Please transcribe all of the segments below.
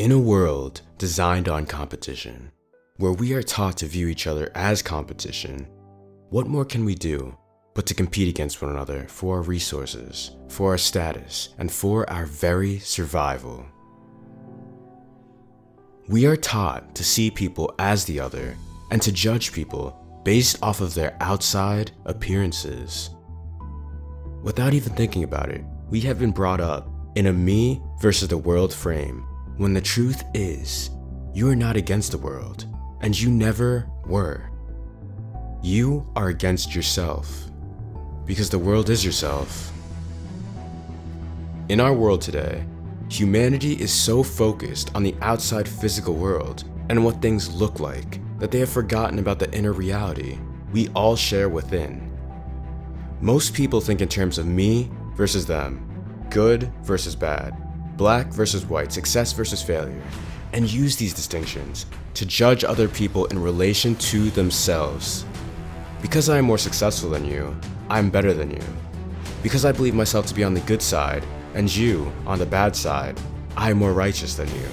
In a world designed on competition, where we are taught to view each other as competition, what more can we do but to compete against one another for our resources, for our status, and for our very survival? We are taught to see people as the other and to judge people based off of their outside appearances. Without even thinking about it, we have been brought up in a me versus the world frame, when the truth is, you are not against the world, and you never were. You are against yourself, because the world is yourself. In our world today, humanity is so focused on the outside physical world and what things look like that they have forgotten about the inner reality we all share within. Most people think in terms of me versus them, good versus bad, black versus white, success versus failure, and use these distinctions to judge other people in relation to themselves. Because I am more successful than you, I'm better than you. Because I believe myself to be on the good side and you on the bad side, I am more righteous than you.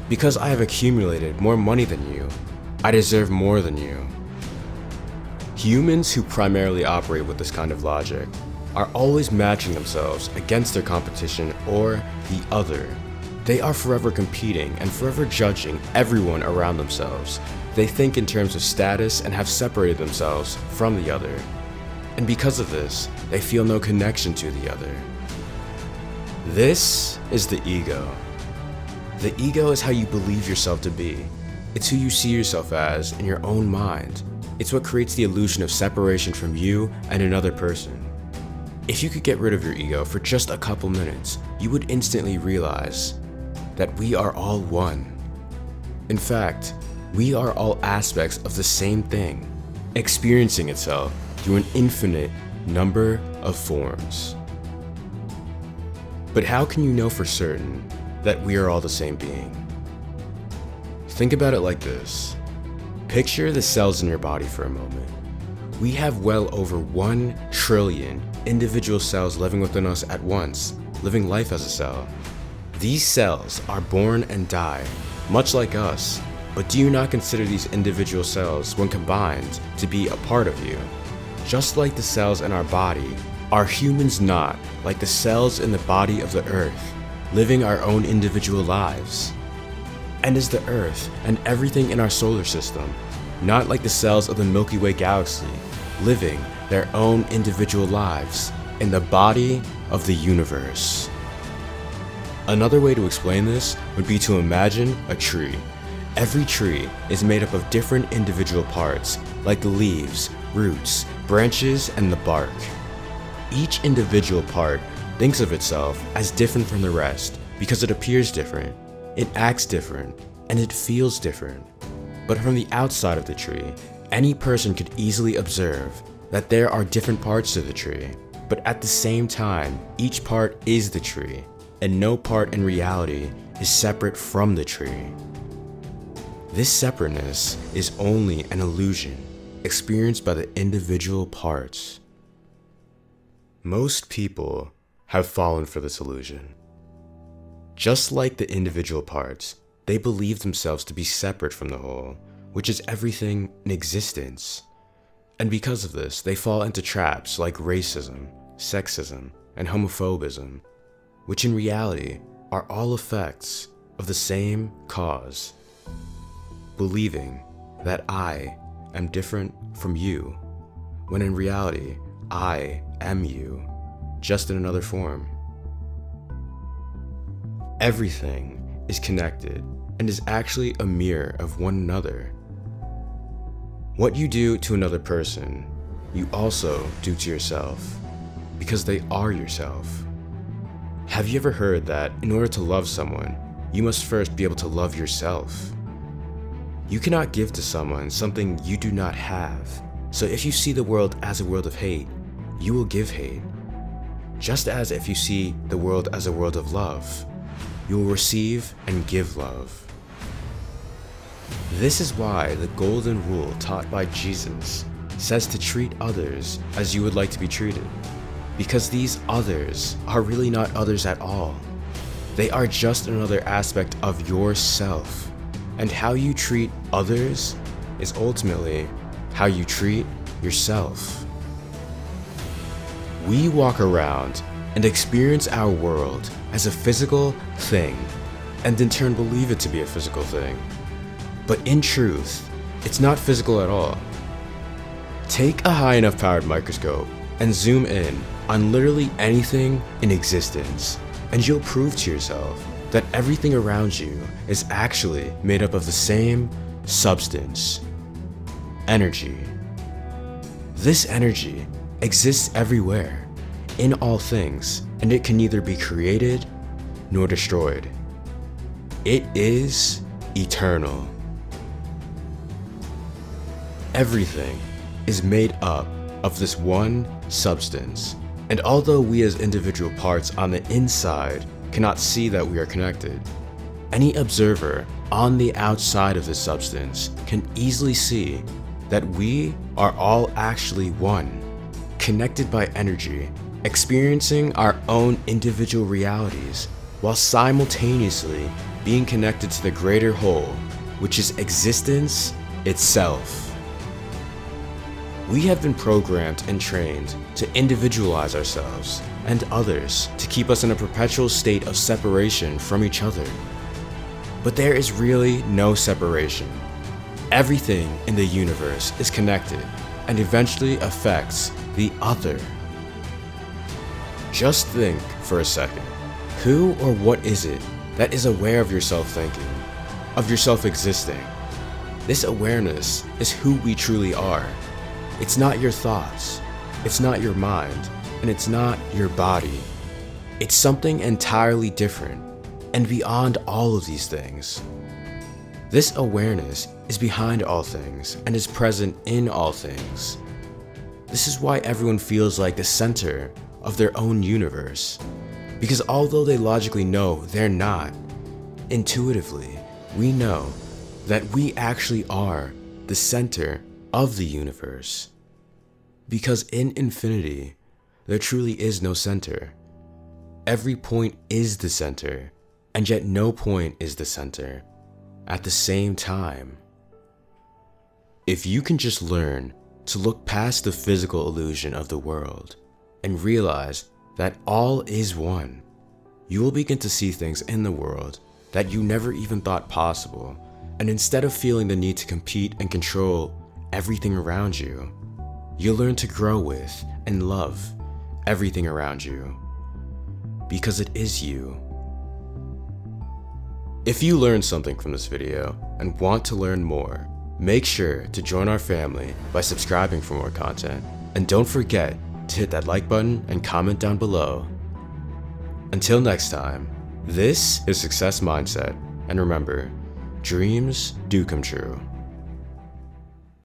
Because I have accumulated more money than you, I deserve more than you. Humans who primarily operate with this kind of logic are always matching themselves against their competition or the other. They are forever competing and forever judging everyone around themselves. They think in terms of status and have separated themselves from the other. And because of this, they feel no connection to the other. This is the ego. The ego is how you believe yourself to be. It's who you see yourself as in your own mind. It's what creates the illusion of separation from you and another person. If you could get rid of your ego for just a couple minutes, you would instantly realize that we are all one. In fact, we are all aspects of the same thing, experiencing itself through an infinite number of forms. But how can you know for certain that we are all the same being? Think about it like this. Picture the cells in your body for a moment. We have well over 1 trillion individual cells living within us at once, living life as a cell. These cells are born and die, much like us, but do you not consider these individual cells, when combined, to be a part of you? Just like the cells in our body, are humans not like the cells in the body of the Earth, living our own individual lives? And is the Earth and everything in our solar system not like the cells of the Milky Way galaxy, living their own individual lives in the body of the universe? Another way to explain this would be to imagine a tree. Every tree is made up of different individual parts, like the leaves, roots, branches, and the bark. Each individual part thinks of itself as different from the rest because it appears different, it acts different, and it feels different. But from the outside of the tree, any person could easily observe that there are different parts to the tree, but at the same time, each part is the tree, and no part in reality is separate from the tree. This separateness is only an illusion experienced by the individual parts. Most people have fallen for this illusion. Just like the individual parts, they believe themselves to be separate from the whole, which is everything in existence. And because of this, they fall into traps like racism, sexism, and homophobism, which in reality are all effects of the same cause. Believing that I am different from you, when in reality, I am you, just in another form. Everything is connected and is actually a mirror of one another. What you do to another person, you also do to yourself, because they are yourself. Have you ever heard that in order to love someone, you must first be able to love yourself? You cannot give to someone something you do not have, so if you see the world as a world of hate, you will give hate. Just as if you see the world as a world of love, you will receive and give love. This is why the golden rule taught by Jesus says to treat others as you would like to be treated, because these others are really not others at all. They are just another aspect of yourself. And how you treat others is ultimately how you treat yourself. We walk around and experience our world as a physical thing, and in turn believe it to be a physical thing. But in truth, it's not physical at all. Take a high enough powered microscope and zoom in on literally anything in existence, and you'll prove to yourself that everything around you is actually made up of the same substance: energy. This energy exists everywhere, in all things, and it can neither be created nor destroyed. It is eternal. Everything is made up of this one substance, and although we as individual parts on the inside cannot see that we are connected, any observer on the outside of this substance can easily see that we are all actually one, connected by energy, experiencing our own individual realities while simultaneously being connected to the greater whole, which is existence itself. We have been programmed and trained to individualize ourselves and others to keep us in a perpetual state of separation from each other. But there is really no separation. Everything in the universe is connected and eventually affects the other. Just think for a second. Who or what is it that is aware of yourself thinking, of yourself existing? This awareness is who we truly are. It's not your thoughts, it's not your mind, and it's not your body. It's something entirely different and beyond all of these things. This awareness is behind all things and is present in all things. This is why everyone feels like the center of their own universe. Because although they logically know they're not, intuitively, we know that we actually are the center of the universe. Because in infinity, there truly is no center. Every point is the center, and yet no point is the center at the same time. If you can just learn to look past the physical illusion of the world and realize that all is one, you will begin to see things in the world that you never even thought possible. And instead of feeling the need to compete and control everything around you, you'll learn to grow with and love everything around you, because it is you. If you learned something from this video and want to learn more, make sure to join our family by subscribing for more content, and don't forget to hit that like button and comment down below. Until next time, this is Success Mindset, and remember, dreams do come true.